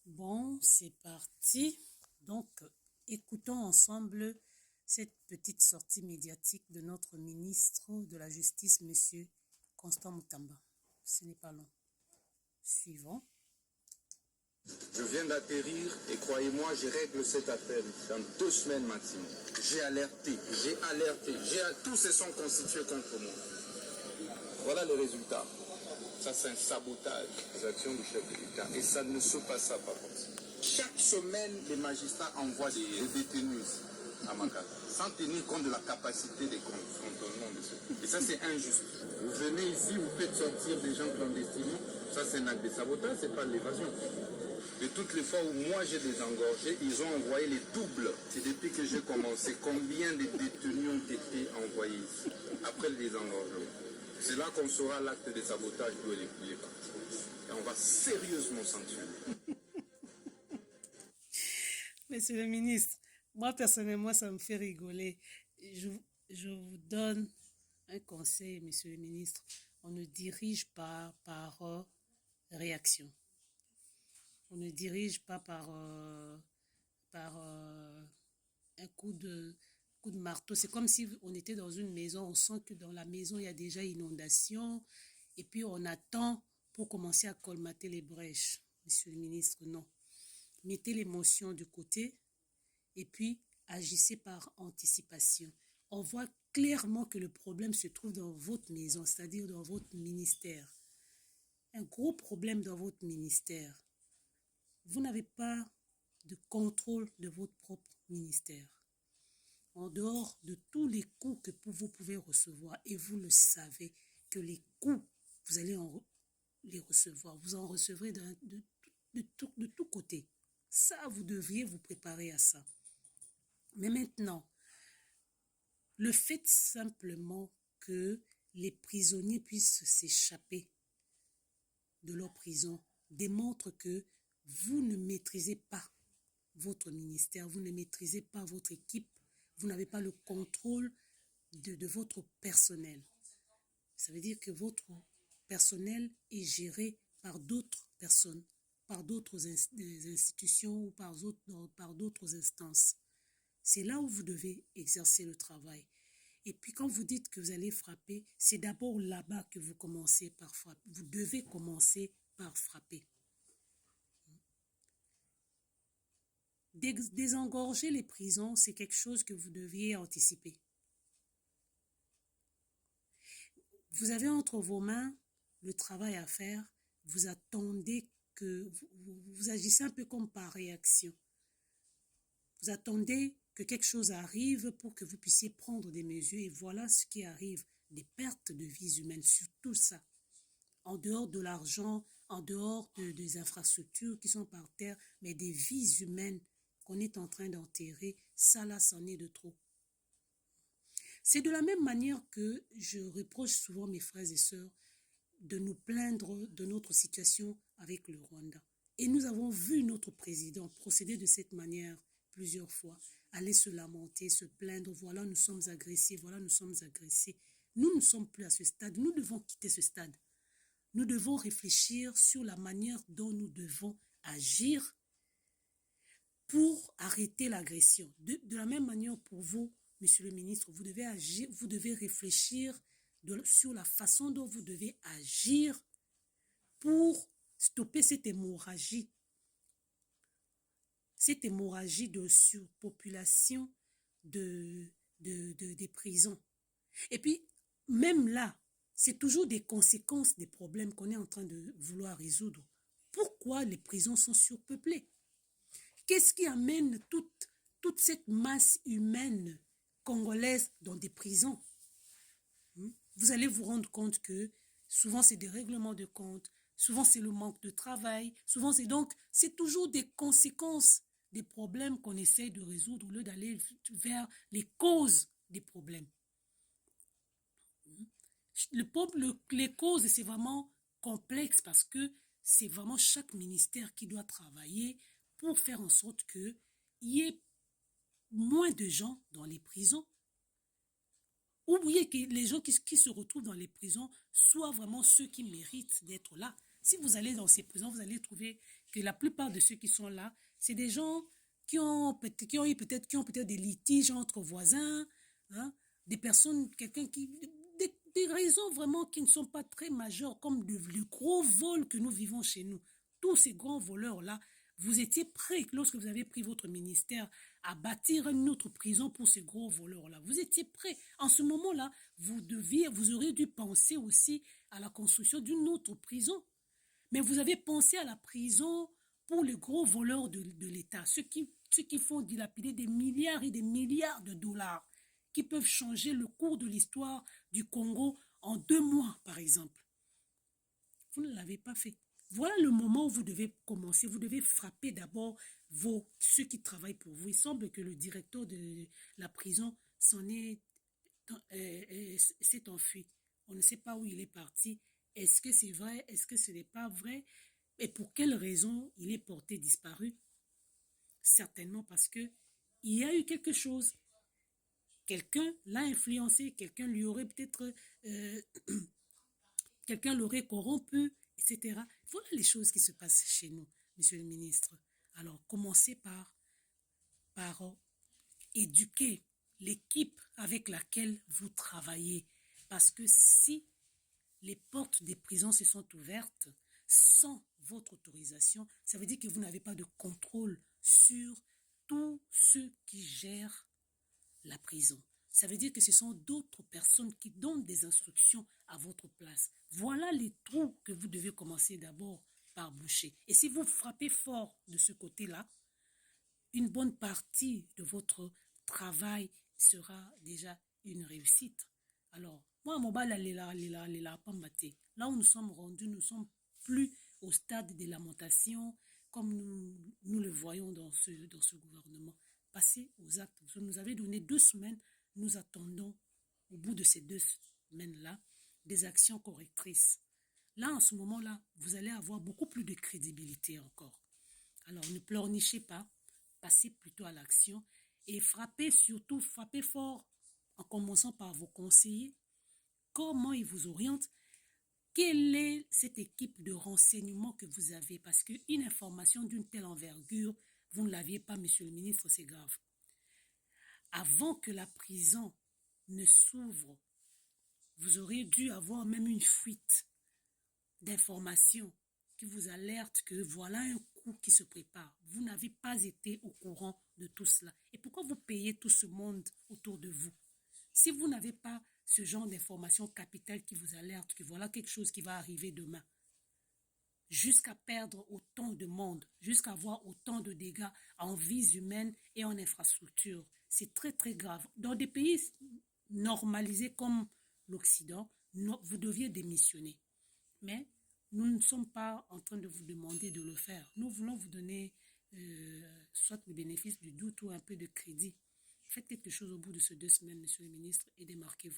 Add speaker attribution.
Speaker 1: Bon, c'est parti. Donc, écoutons ensemble cette petite sortie médiatique de notre ministre de la Justice, Monsieur Constant Moutamba. Ce n'est pas long. Suivant.
Speaker 2: Je viens d'atterrir et croyez-moi, je règle cette affaire dans 2 semaines maximum. J'ai alerté. Tous se sont constitués contre moi. Voilà le résultat. Ça, c'est un sabotage des actions du chef de l'État. Et ça ne se passe pas comme ça. Chaque semaine, les magistrats envoient des détenus à Makala, sans tenir compte de la capacité des contournements de ceux. Et ça, c'est injuste. Vous venez ici, vous faites sortir des gens clandestinement. Ça, c'est un acte de sabotage, c'est pas de l'évasion. De toutes les fois où moi j'ai désengorgé, ils ont envoyé les doubles. C'est depuis que j'ai commencé. Combien de détenus ont été envoyés ici après le désengorgement? C'est là qu'on saura l'acte de sabotage d'où il est parti. Et on va sérieusement sanctionner.
Speaker 1: Monsieur le ministre, moi personnellement, ça me fait rigoler. Je vous donne un conseil, monsieur le ministre. On ne dirige pas par réaction. On ne dirige pas par un coup de marteau. C'est comme si on était dans une maison, on sent que dans la maison, il y a déjà inondation, et puis on attend pour commencer à colmater les brèches. Monsieur le ministre, non. Mettez l'émotion de côté, et puis agissez par anticipation. On voit clairement que le problème se trouve dans votre maison, c'est-à-dire dans votre ministère. Un gros problème dans votre ministère. Vous n'avez pas de contrôle de votre propre ministère. En dehors de tous les coups que vous pouvez recevoir, et vous le savez, que les coups, vous allez les recevoir. Vous en recevrez de tous côtés. Ça, vous devriez vous préparer à ça. Mais maintenant, le fait simplement que les prisonniers puissent s'échapper de leur prison démontre que vous ne maîtrisez pas votre ministère, vous ne maîtrisez pas votre équipe, vous n'avez pas le contrôle de votre personnel. Ça veut dire que votre personnel est géré par d'autres personnes, par d'autres institutions ou par d'autres instances. C'est là où vous devez exercer le travail. Et puis quand vous dites que vous allez frapper, c'est d'abord là-bas que vous commencez par frapper. Vous devez commencer par frapper. Désengorger les prisons, c'est quelque chose que vous deviez anticiper. Vous avez entre vos mains le travail à faire, vous attendez que vous agissez un peu comme par réaction. Vous attendez que quelque chose arrive pour que vous puissiez prendre des mesures, et voilà ce qui arrive, des pertes de vies humaines, surtout ça. En dehors de l'argent, en dehors des infrastructures qui sont par terre, mais des vies humaines qu'on est en train d'enterrer, ça là, c'en est de trop. C'est de la même manière que je reproche souvent mes frères et sœurs de nous plaindre de notre situation avec le Rwanda. Et nous avons vu notre président procéder de cette manière plusieurs fois, aller se lamenter, se plaindre, voilà nous sommes agressés, voilà nous sommes agressés. Nous ne sommes plus à ce stade, nous devons quitter ce stade. Nous devons réfléchir sur la manière dont nous devons agir pour arrêter l'agression. De la même manière pour vous, monsieur le ministre, vous devez agir, vous devez réfléchir sur la façon dont vous devez agir pour stopper cette hémorragie de surpopulation des prisons. Et puis, même là, c'est toujours des conséquences des problèmes qu'on est en train de vouloir résoudre. Pourquoi les prisons sont surpeuplées? Qu'est-ce qui amène toute cette masse humaine congolaise dans des prisons? Vous allez vous rendre compte que souvent c'est des règlements de compte, souvent c'est le manque de travail, souvent c'est toujours des conséquences des problèmes qu'on essaie de résoudre au lieu d'aller vers les causes des problèmes. Les causes, c'est vraiment complexe parce que c'est vraiment chaque ministère qui doit travailler pour faire en sorte qu'il y ait moins de gens dans les prisons. Oubliez que les gens qui se retrouvent dans les prisons soient vraiment ceux qui méritent d'être là. Si vous allez dans ces prisons, vous allez trouver que la plupart de ceux qui sont là, c'est des gens qui ont peut-être des litiges entre voisins, hein, des personnes, quelqu'un qui, des raisons vraiment qui ne sont pas très majeures, comme le gros vol que nous vivons chez nous. Tous ces grands voleurs-là, vous étiez prêts, lorsque vous avez pris votre ministère, à bâtir une autre prison pour ces gros voleurs-là. Vous étiez prêts. En ce moment-là, vous auriez dû penser aussi à la construction d'une autre prison. Mais vous avez pensé à la prison pour les gros voleurs de l'État, ceux qui font dilapider des milliards et des milliards de dollars, qui peuvent changer le cours de l'histoire du Congo en 2 mois, par exemple. Vous ne l'avez pas fait. Voilà le moment où vous devez commencer. Vous devez frapper d'abord ceux qui travaillent pour vous. Il semble que le directeur de la prison s'est enfui. On ne sait pas où il est parti. Est-ce que c'est vrai? Est-ce que ce n'est pas vrai? Et pour quelle raison il est porté disparu? Certainement parce que il y a eu quelque chose. Quelqu'un l'a influencé, quelqu'un lui aurait peut-être, quelqu'un l'aurait corrompu, etc. Voilà les choses qui se passent chez nous, monsieur le ministre. Alors, commencez par éduquer l'équipe avec laquelle vous travaillez. Parce que si les portes des prisons se sont ouvertes sans votre autorisation, ça veut dire que vous n'avez pas de contrôle sur tous ceux qui gèrent la prison. Ça veut dire que ce sont d'autres personnes qui donnent des instructions à votre place. Voilà les trous que vous devez commencer d'abord par boucher. Et si vous frappez fort de ce côté-là, une bonne partie de votre travail sera déjà une réussite. Alors, moi, là où nous sommes rendus, nous ne sommes plus au stade des lamentations comme nous le voyons dans ce gouvernement. Passez aux actes. Vous nous avez donné 2 semaines. Nous attendons, au bout de ces 2 semaines-là, des actions correctrices. Là, en ce moment-là, vous allez avoir beaucoup plus de crédibilité encore. Alors, ne pleurnichez pas. Passez plutôt à l'action et frappez surtout, frappez fort en commençant par vos conseillers. Comment ils vous orientent? Quelle est cette équipe de renseignement que vous avez? Parce qu'une information d'une telle envergure, vous ne l'aviez pas, monsieur le ministre, c'est grave. Avant que la prison ne s'ouvre, vous auriez dû avoir même une fuite d'informations qui vous alerte que voilà un coup qui se prépare. Vous n'avez pas été au courant de tout cela. Et pourquoi vous payez tout ce monde autour de vous? Si vous n'avez pas ce genre d'informations capitales qui vous alerte que voilà quelque chose qui va arriver demain, jusqu'à perdre autant de monde, jusqu'à avoir autant de dégâts en vies humaines et en infrastructures, c'est très très grave. Dans des pays normalisés comme l'Occident, vous deviez démissionner. Mais nous ne sommes pas en train de vous demander de le faire. Nous voulons vous donner soit le bénéfice du doute ou un peu de crédit. Faites quelque chose au bout de ces 2 semaines, monsieur le ministre, et démarquez-vous.